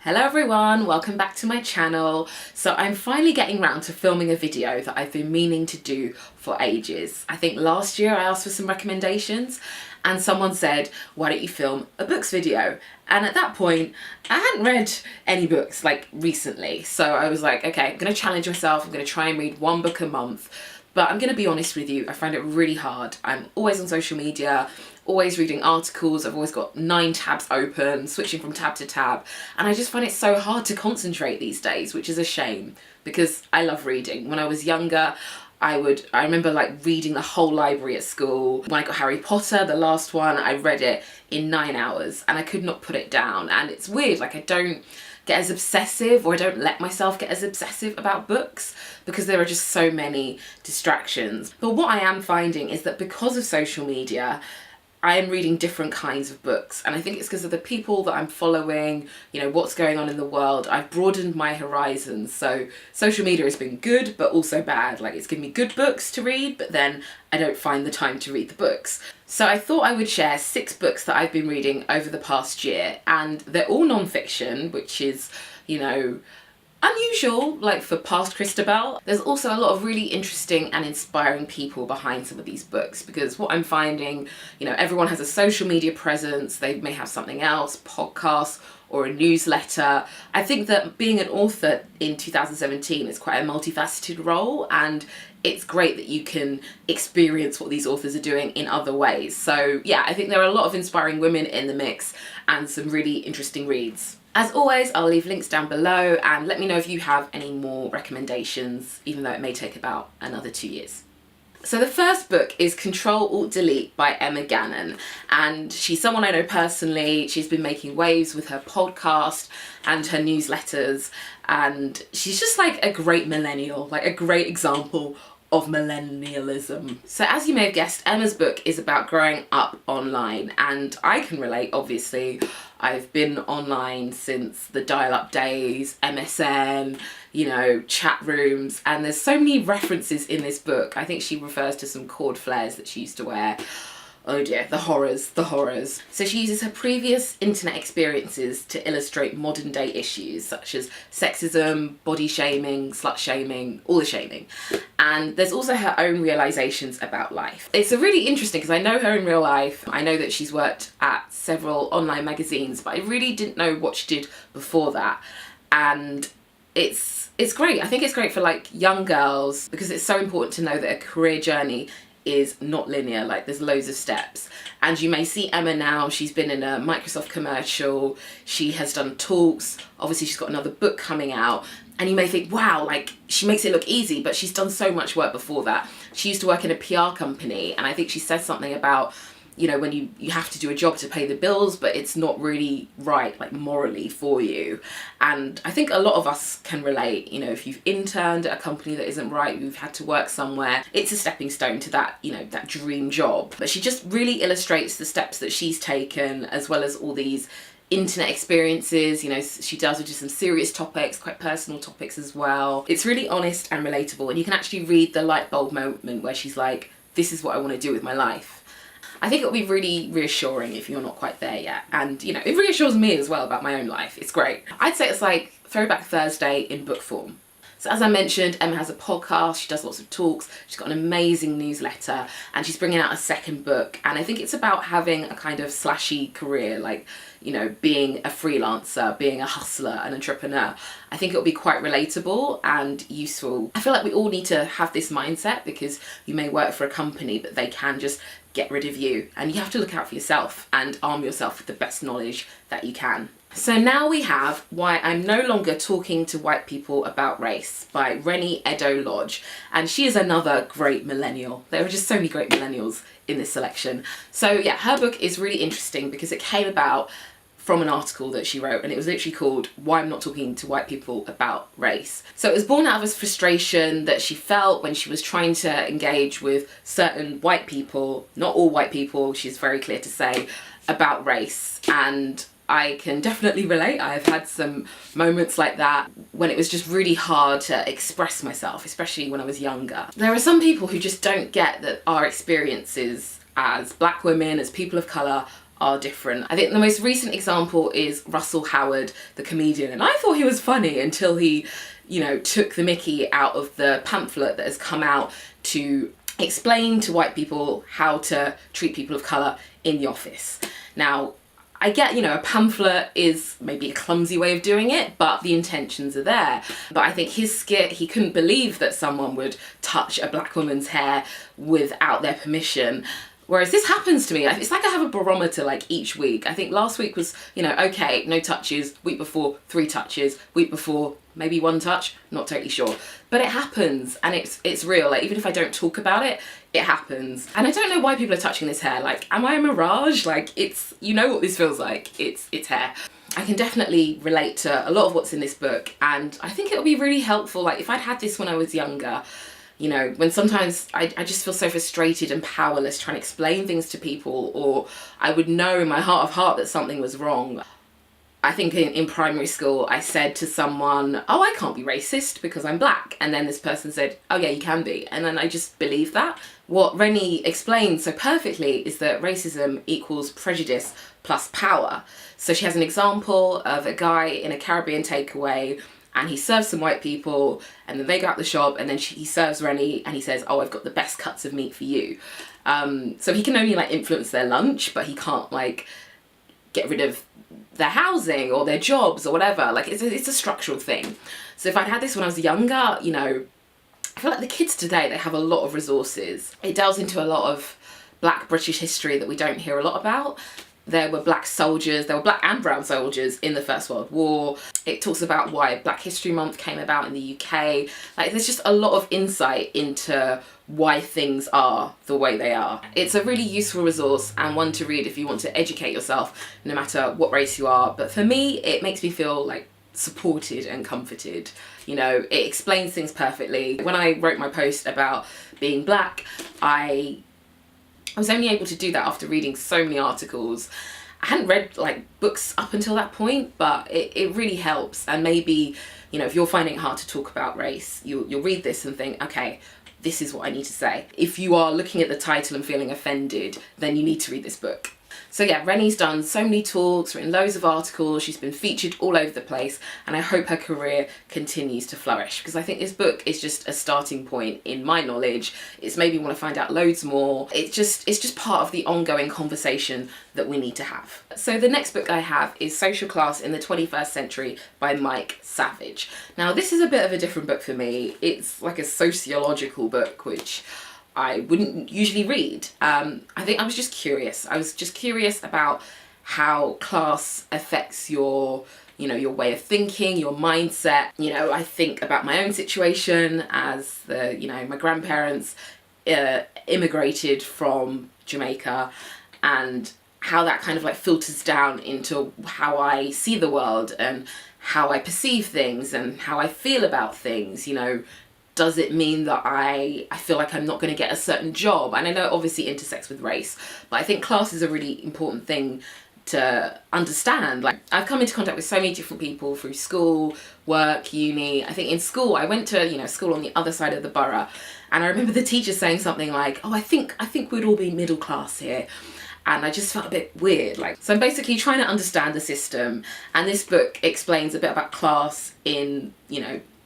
Hello everyone, welcome back to my channel. So I'm finally getting round to filming a video that I've been meaning to do for ages. I think last year I asked for some recommendations and someone said, why don't you film a books video? And at that point, I hadn't read any books like recently. So I was like, okay, I'm gonna challenge myself. I'm gonna try and read one book a month. But I'm gonna be honest with you, I find it really hard. I'm always on social media, always reading articles. I've always got 9 tabs open, switching from tab to tab. And I just find it so hard to concentrate these days, which is a shame because I love reading. When I was younger, I remember like reading the whole library at school. When I got Harry Potter, the last one, I read it in 9 hours and I could not put it down. And it's weird, like I don't get as obsessive, or I don't let myself get as obsessive about books because there are just so many distractions. But what I am finding is that because of social media, I am reading different kinds of books, and I think it's because of the people that I'm following, you know, what's going on in the world. I've broadened my horizons, so social media has been good but also bad. Like, it's given me good books to read, but then I don't find the time to read the books. So I thought I would share 6 books that I've been reading over the past year, and they're all non-fiction, which is, you know, unusual, like for past Kristabel. There's also a lot of really interesting and inspiring people behind some of these books, because what I'm finding, you know, everyone has a social media presence, they may have something else, podcasts or a newsletter. I think that being an author in 2017 is quite a multifaceted role, and it's great that you can experience what these authors are doing in other ways. So yeah, I think there are a lot of inspiring women in the mix and some really interesting reads. As always, I'll leave links down below, and let me know if you have any more recommendations, even though it may take about another 2 years. So the first book is Alt-Delete by Emma Gannon, and she's someone I know personally. She's been making waves with her podcast and her newsletters, and she's just like a great millennial, like a great example of millennialism. So as you may have guessed, Emma's book is about growing up online, and I can relate, obviously. I've been online since the dial-up days, MSN, you know, chat rooms, and there's so many references in this book. I think she refers to some cord flares that she used to wear. Oh dear, the horrors, the horrors. So she uses her previous internet experiences to illustrate modern day issues such as sexism, body shaming, slut shaming, all the shaming. And there's also her own realizations about life. It's a really interesting, because I know her in real life. I know that she's worked at several online magazines, but I really didn't know what she did before that. And it's great. I think it's great for like young girls, because it's so important to know that a career journey is not linear. Like, there's loads of steps. And you may see Emma now, she's been in a Microsoft commercial, she has done talks, obviously she's got another book coming out, and you may think, wow, like, she makes it look easy, but she's done so much work before that. She used to work in a PR company, and I think she said something about, you know, when you have to do a job to pay the bills, but it's not really right, like, morally for you. And I think a lot of us can relate. You know, if you've interned at a company that isn't right, you've had to work somewhere, it's a stepping stone to that, you know, that dream job. But she just really illustrates the steps that she's taken, as well as all these internet experiences. You know, she does with just some serious topics, quite personal topics as well. It's really honest and relatable, and you can actually read the light bulb moment where she's like, this is what I want to do with my life. I think it'll be really reassuring if you're not quite there yet. And, you know, it reassures me as well about my own life. It's great. I'd say it's like Throwback Thursday in book form. So as I mentioned, Emma has a podcast, she does lots of talks, she's got an amazing newsletter, and she's bringing out a second book. And I think it's about having a kind of slashy career, like, you know, being a freelancer, being a hustler, an entrepreneur. I think it'll be quite relatable and useful. I feel like we all need to have this mindset, because you may work for a company, but they can just get rid of you, and you have to look out for yourself and arm yourself with the best knowledge that you can. So now we have Why I'm No Longer Talking to White People About Race by Eddo-Lodge, and she is another great millennial. There are just so many great millennials in this selection. So yeah, her book is really interesting because it came about from an article that she wrote, and it was literally called Why I'm Not Talking to White People About Race. So it was born out of a frustration that she felt when she was trying to engage with certain white people, not all white people, she's very clear to say, about race. And I can definitely relate. I've had some moments like that when it was just really hard to express myself, especially when I was younger. There are some people who just don't get that our experiences as black women, as people of colour, are different. I think the most recent example is Russell Howard, the comedian, and I thought he was funny until he, took the mickey out of the pamphlet that has come out to explain to white people how to treat people of colour in the office. Now, I get, a pamphlet is maybe a clumsy way of doing it, but the intentions are there. But I think his skit, he couldn't believe that someone would touch a black woman's hair without their permission. Whereas this happens to me. It's like I have a barometer like each week. I think last week was, okay, no touches. Week before, 3 touches. Week before, maybe 1 touch. Not totally sure. But it happens, and it's real. Like, even if I don't talk about it, it happens. And I don't know why people are touching this hair. Like, am I a mirage? Like, it's, what this feels like. It's hair. I can definitely relate to a lot of what's in this book, and I think it'll be really helpful. Like, if I'd had this when I was younger, when sometimes I just feel so frustrated and powerless trying to explain things to people, or I would know in my heart of heart that something was wrong. I think in primary school, I said to someone, oh, I can't be racist because I'm black. And then this person said, oh yeah, you can be. And then I just believed that. What Rennie explains so perfectly is that racism equals prejudice plus power. So she has an example of a guy in a Caribbean takeaway, and he serves some white people, and then they go out the shop, and then he serves Rennie, and he says, oh, I've got the best cuts of meat for you. So he can only influence their lunch, but he can't get rid of their housing or their jobs or whatever. It's a structural thing. So if I'd had this when I was younger, I feel like the kids today, they have a lot of resources. It delves into a lot of black British history that we don't hear a lot about. There were black soldiers, there were black and brown soldiers in the First World War. It talks about why Black History Month came about in the UK. There's just a lot of insight into why things are the way they are. It's a really useful resource and one to read if you want to educate yourself, no matter what race you are. But for me, it makes me feel supported and comforted. It explains things perfectly. When I wrote my post about being black, I was only able to do that after reading so many articles. I hadn't read books up until that point, but it really helps. And maybe, if you're finding it hard to talk about race, you'll read this and think, okay, this is what I need to say. If you are looking at the title and feeling offended, then you need to read this book. So yeah, Rennie's done so many talks, written loads of articles, she's been featured all over the place, and I hope her career continues to flourish, because I think this book is just a starting point in my knowledge. It's made me want to find out loads more. It's just part of the ongoing conversation that we need to have. So the next book I have is Social Class in the 21st Century by Mike Savage. Now this is a bit of a different book for me. It's like a sociological book, which I wouldn't usually read. I think I was just curious. I was just curious about how class affects your way of thinking, your mindset. I think about my own situation as my grandparents immigrated from Jamaica, and how that kind of filters down into how I see the world and how I perceive things and how I feel about things. Does it mean that I feel like I'm not going to get a certain job? And I know it obviously intersects with race, but I think class is a really important thing to understand. I've come into contact with so many different people through school, work, uni. I think in school, I went to school on the other side of the borough, and I remember the teacher saying something like, oh, I think we'd all be middle class here. And I just felt a bit weird. So I'm basically trying to understand the system, and this book explains a bit about class in,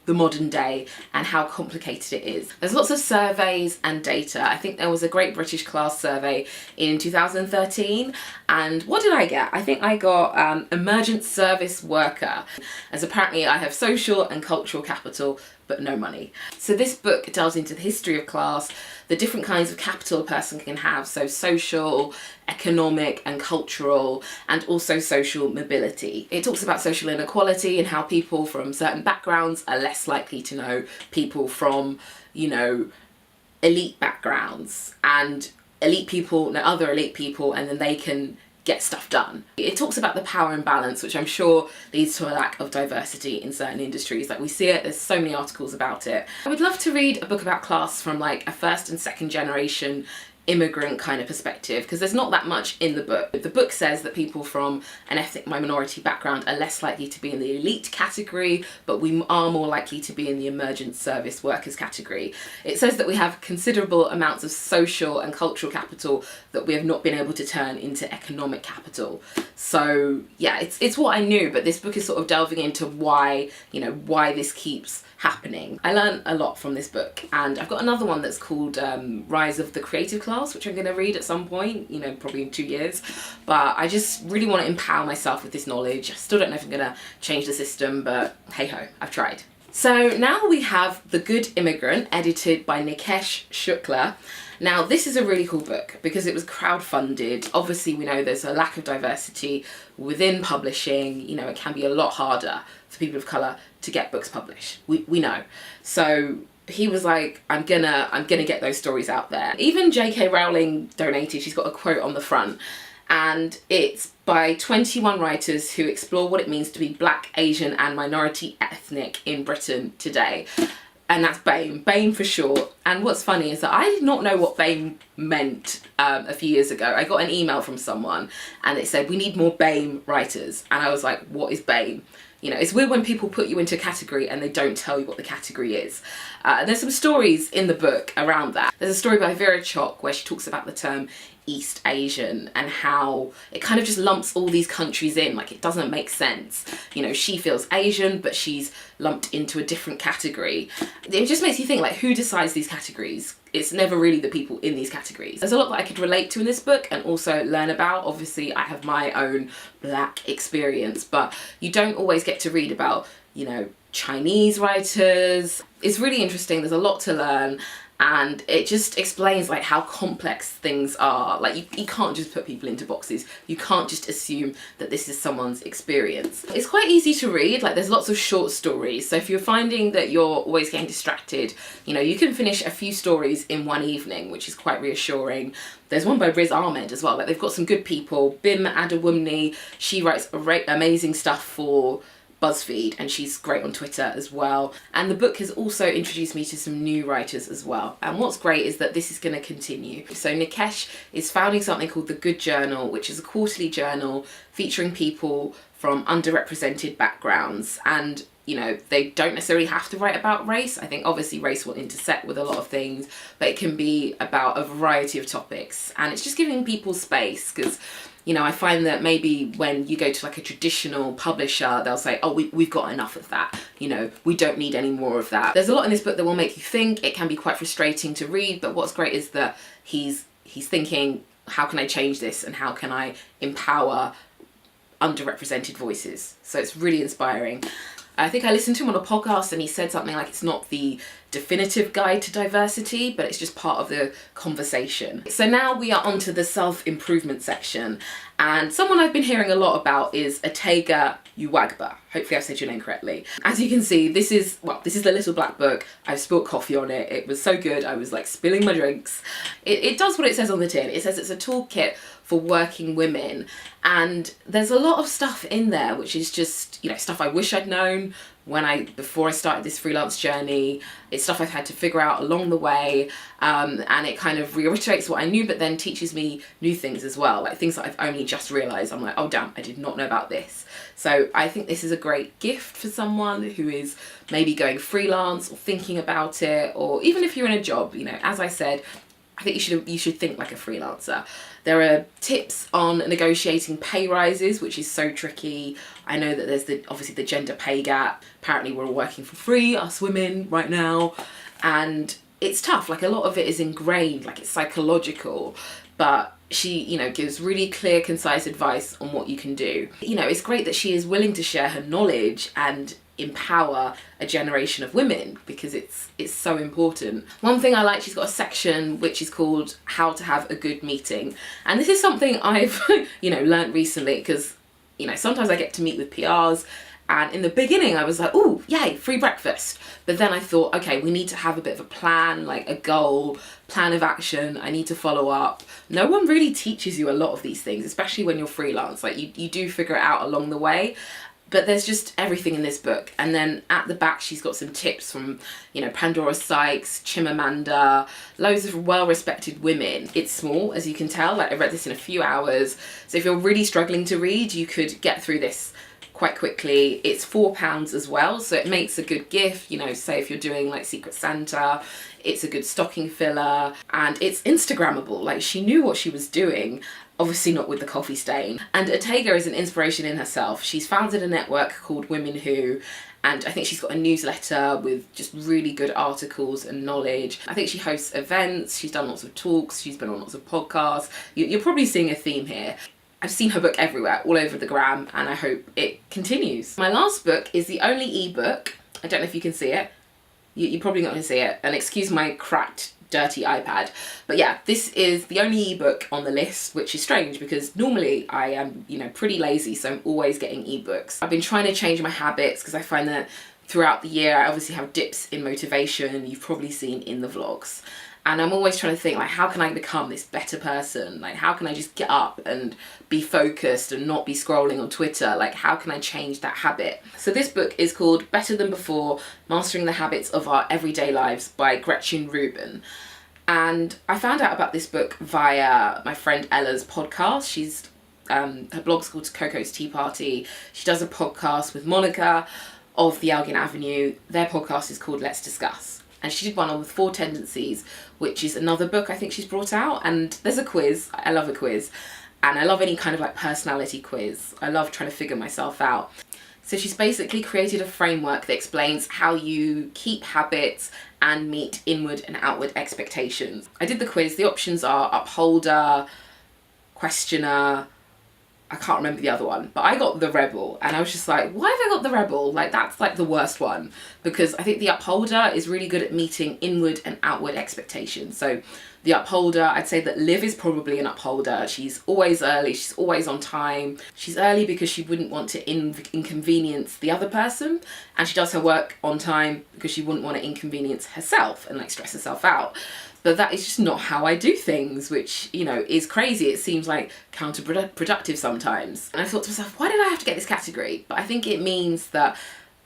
the modern day and how complicated it is. There's lots of surveys and data. I think there was a Great British Class Survey in 2013, and what did I get? I think I got emergent service worker, as apparently I have social and cultural capital but no money. So this book delves into the history of class, the different kinds of capital a person can have, so social, economic and cultural, and also social mobility. It talks about social inequality and how people from certain backgrounds are less likely to know people from, elite backgrounds, and elite people know other elite people, and then they can get stuff done. It talks about the power imbalance, which I'm sure leads to a lack of diversity in certain industries. We see it, there's so many articles about it. I would love to read a book about class from a first and second generation immigrant kind of perspective, because there's not that much in the book. The book says that people from an ethnic minority background are less likely to be in the elite category, but we are more likely to be in the emergent service workers category. It says that we have considerable amounts of social and cultural capital that we have not been able to turn into economic capital. So yeah, it's what I knew, but this book is sort of delving into why, you know, why this keeps happening. I learned a lot from this book, and I've got another one that's called Rise of the Creative Class, which I'm going to read at some point, you know, probably in 2 years. But I just really want to empower myself with this knowledge. I still don't know if I'm going to change the system, but hey ho, I've tried. So now we have The Good Immigrant, edited by Nikesh Shukla. Now this is a really cool book because it was crowdfunded. Obviously we know there's a lack of diversity within publishing. You know, it can be a lot harder for people of colour to get books published. We know. So he was like, I'm gonna get those stories out there. Even J.K. Rowling donated. She's got a quote on the front, and it's by 21 writers who explore what it means to be Black, Asian and minority ethnic in Britain today. And that's BAME, BAME for short. And what's funny is that I did not know what BAME meant a few years ago. I got an email from someone and it said, we need more BAME writers. And I was like, what is BAME? You know, it's weird when people put you into a category and they don't tell you what the category is. And there's some stories in the book around that. There's a story by Vera Chock where she talks about the term East Asian and how it kind of just lumps all these countries in, like it doesn't make sense. You know, she feels Asian, but she's lumped into a different category. It just makes you think, like, who decides these categories? It's never really the people in these categories. There's a lot that I could relate to in this book and also learn about. Obviously, I have my own Black experience, but you don't always get to read about, you know, Chinese writers. It's really interesting. There's a lot to learn. And it just explains like how complex things are. Like you can't just put people into boxes. You can't just assume that this is someone's experience. It's quite easy to read. Like there's lots of short stories. So if you're finding that you're always getting distracted, you know, you can finish a few stories in one evening, which is quite reassuring. There's one by Riz Ahmed as well. Like they've got some good people. Bim Adewumni, she writes amazing stuff for BuzzFeed and she's great on Twitter as well. And the book has also introduced me to some new writers as well. And what's great is that this is going to continue. So Nikesh is founding something called the Good Journal, which is a quarterly journal featuring people from underrepresented backgrounds. And you know, they don't necessarily have to write about race. I think obviously race will intersect with a lot of things, but it can be about a variety of topics. And it's just giving people space because, you know, I find that maybe when you go to like a traditional publisher, they'll say, oh, we've got enough of that. You know, we don't need any more of that. There's a lot in this book that will make you think. It can be quite frustrating to read, but what's great is that he's thinking, how can I change this and how can I empower underrepresented voices? So it's really inspiring. I think I listened to him on a podcast and he said something like it's not the definitive guide to diversity, but it's just part of the conversation. So now we are onto the self-improvement section, and someone I've been hearing a lot about is Atega Uwagba. Hopefully I've said your name correctly. As you can see, this is the little black book. I've spilled coffee on it. It was so good. I was like spilling my drinks. It does what it says on the tin. It says it's a toolkit for working women, and there's a lot of stuff in there which is just, you know, stuff I wish I'd known before I started this freelance journey. It's stuff I've had to figure out along the way, and it kind of reiterates what I knew, but then teaches me new things as well, like things that I've only just realised. I'm like, oh damn, I did not know about this. So I think this is a great gift for someone who is maybe going freelance or thinking about it, or even if you're in a job. You know, as I said, I think you should think like a freelancer. There are tips on negotiating pay rises, which is so tricky. I know that there's obviously the gender pay gap. Apparently we're all working for free, us women, right now. And it's tough. Like a lot of it is ingrained, like it's psychological. But she, you know, gives really clear, concise advice on what you can do. You know, it's great that she is willing to share her knowledge and empower a generation of women, because it's so important. One thing I like, she's got a section which is called How to Have a Good Meeting, and this is something I've you know, learned recently, because you know, sometimes I get to meet with PRs, and in the beginning I was like, oh yay, free breakfast, but then I thought, okay, we need to have a bit of a plan, like a goal, plan of action. I need to follow up. No one really teaches you a lot of these things, especially when you're freelance. Like you do figure it out along the way. But there's just everything in this book. And then at the back, she's got some tips from, you know, Pandora Sykes, Chimamanda, loads of well-respected women. It's small, as you can tell. Like, I read this in a few hours. So if you're really struggling to read, you could get through this quite quickly. It's £4 as well, so it makes a good gift, you know, say if you're doing like Secret Santa. It's a good stocking filler, and it's Instagrammable. Like, she knew what she was doing. Obviously not with the coffee stain. And Ortega is an inspiration in herself. She's founded a network called Women Who, and I think she's got a newsletter with just really good articles and knowledge. I think she hosts events, she's done lots of talks, she's been on lots of podcasts. You're probably seeing a theme here. I've seen her book everywhere, all over the gram, and I hope it continues. My last book is the only ebook. I don't know if you can see it. You're probably not going to see it, and excuse my cracked, dirty iPad. But yeah, this is the only ebook on the list, which is strange because normally I am, you know, pretty lazy, so I'm always getting ebooks. I've been trying to change my habits because I find that throughout the year I obviously have dips in motivation, you've probably seen in the vlogs. And I'm always trying to think, like, how can I become this better person? Like, how can I just get up and be focused and not be scrolling on Twitter? Like, how can I change that habit? So this book is called Better Than Before, Mastering the Habits of Our Everyday Lives by Gretchen Rubin. And I found out about this book via my friend Ella's podcast. She's, her blog's called Coco's Tea Party. She does a podcast with Monica of the Elgin Avenue. Their podcast is called Let's Discuss. And she did one on the 4 Tendencies, which is another book I think she's brought out. And there's a quiz. I love a quiz. And I love any kind of like personality quiz. I love trying to figure myself out. So she's basically created a framework that explains how you keep habits and meet inward and outward expectations. I did the quiz. The options are upholder, questioner, I can't remember the other one, but I got the rebel, and I was just like, why have I got the rebel? Like, that's like the worst one, because I think the upholder is really good at meeting inward and outward expectations. So the upholder, I'd say that Liv is probably an upholder. She's always early, she's always on time. She's early because she wouldn't want to inconvenience the other person, and she does her work on time because she wouldn't want to inconvenience herself and like stress herself out. But that is just not how I do things, which, you know, is crazy. It seems like counterproductive sometimes. And I thought to myself, why did I have to get this category? But I think it means that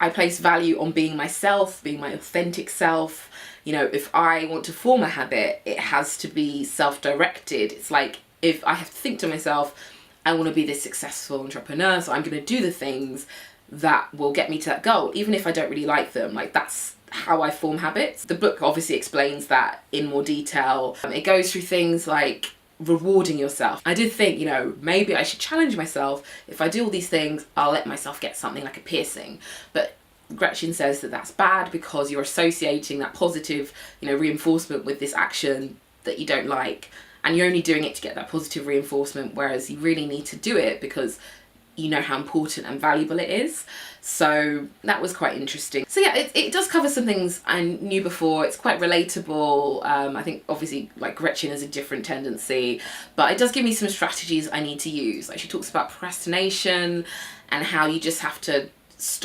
I place value on being myself, being my authentic self. You know, if I want to form a habit, it has to be self-directed. It's like, if I have to think to myself, I want to be this successful entrepreneur, so I'm going to do the things that will get me to that goal, even if I don't really like them. Like, that's how I form habits. The book obviously explains that in more detail. It goes through things like rewarding yourself. I did think, you know, maybe I should challenge myself. If I do all these things, I'll let myself get something like a piercing. But Gretchen says that that's bad because you're associating that positive, you know, reinforcement with this action that you don't like. And you're only doing it to get that positive reinforcement, whereas you really need to do it because you know how important and valuable it is. So that was quite interesting. So yeah, it does cover some things I knew before. It's quite relatable. I think obviously like Gretchen has a different tendency, but it does give me some strategies I need to use. Like, she talks about procrastination and how you just have to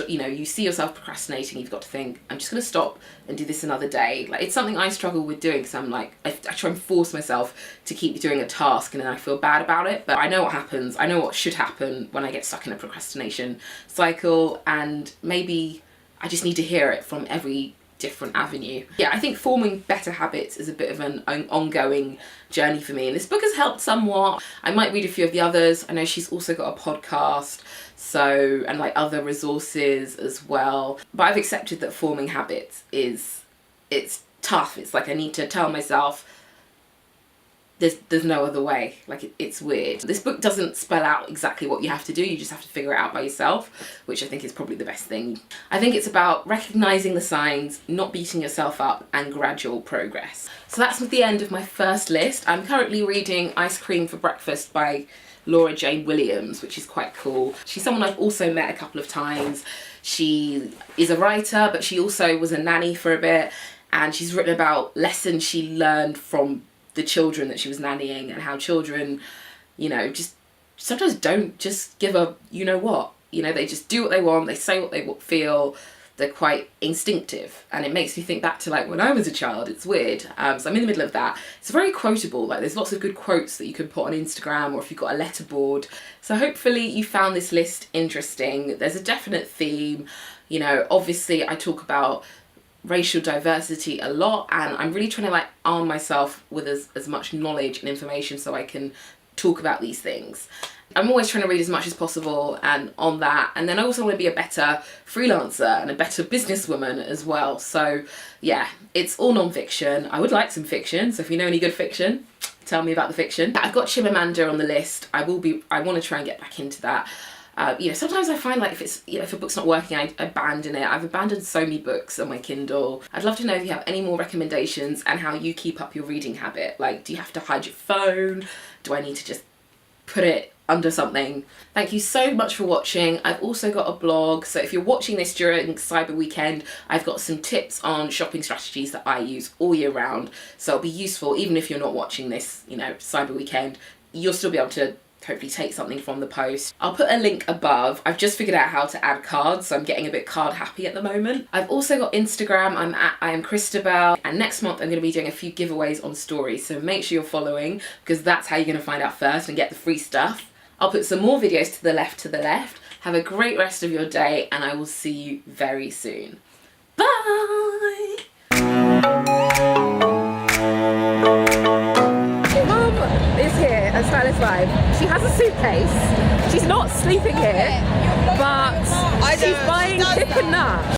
you know, you see yourself procrastinating, you've got to think, I'm just going to stop and do this another day. Like, it's something I struggle with doing because I'm like, I try and force myself to keep doing a task and then I feel bad about it. But I know what happens. I know what should happen when I get stuck in a procrastination cycle, and maybe I just need to hear it from every different avenue. Yeah, I think forming better habits is a bit of an ongoing journey for me, and this book has helped somewhat. I might read a few of the others. I know she's also got a podcast, so, and like other resources as well. But I've accepted that forming habits it's tough. It's like I need to tell myself there's no other way. Like, it's weird. This book doesn't spell out exactly what you have to do. You just have to figure it out by yourself, which I think is probably the best thing. I think it's about recognizing the signs, not beating yourself up, and gradual progress. So that's the end of my first list. I'm currently reading Ice Cream for Breakfast by Laura Jane Williams, which is quite cool. She's someone I've also met a couple of times. She is a writer, but she also was a nanny for a bit, and she's written about lessons she learned from the children that she was nannying, and how children, you know, just sometimes don't just give a you know what. You know, they just do what they want, they say what they feel, they're quite instinctive, and it makes me think back to like when I was a child. It's weird. So I'm in the middle of that. It's very quotable. Like there's lots of good quotes that you can put on Instagram, or if you've got a letterboard. So hopefully you found this list interesting. There's a definite theme. You know, obviously I talk about racial diversity a lot, and I'm really trying to like arm myself with as much knowledge and information so I can talk about these things. I'm always trying to read as much as possible and on that, and then I also want to be a better freelancer and a better businesswoman as well. So yeah, it's all non-fiction. I would like some fiction, so if you know any good fiction, tell me about the fiction. I've got Chimamanda on the list. I want to try and get back into that. You know, sometimes I find like if a book's not working, I abandon it. I've abandoned so many books on my Kindle. I'd love to know if you have any more recommendations and how you keep up your reading habit. Like, do you have to hide your phone? Do I need to just put it under something? Thank you so much for watching. I've also got a blog, so if you're watching this during Cyber Weekend, I've got some tips on shopping strategies that I use all year round, so it'll be useful even if you're not watching this, you know, Cyber Weekend. You'll still be able to hopefully take something from the post. I'll put a link above. I've just figured out how to add cards, so I'm getting a bit card happy at the moment. I've also got Instagram. I am Kristabel, and next month I'm going to be doing a few giveaways on stories, so make sure you're following, because that's how you're going to find out first and get the free stuff. I'll put some more videos to the left. Have a great rest of your day, and I will see you very soon. Bye! Is here at Stylist Live. She has a suitcase. She's not sleeping here, but she's buying Pip and Nut.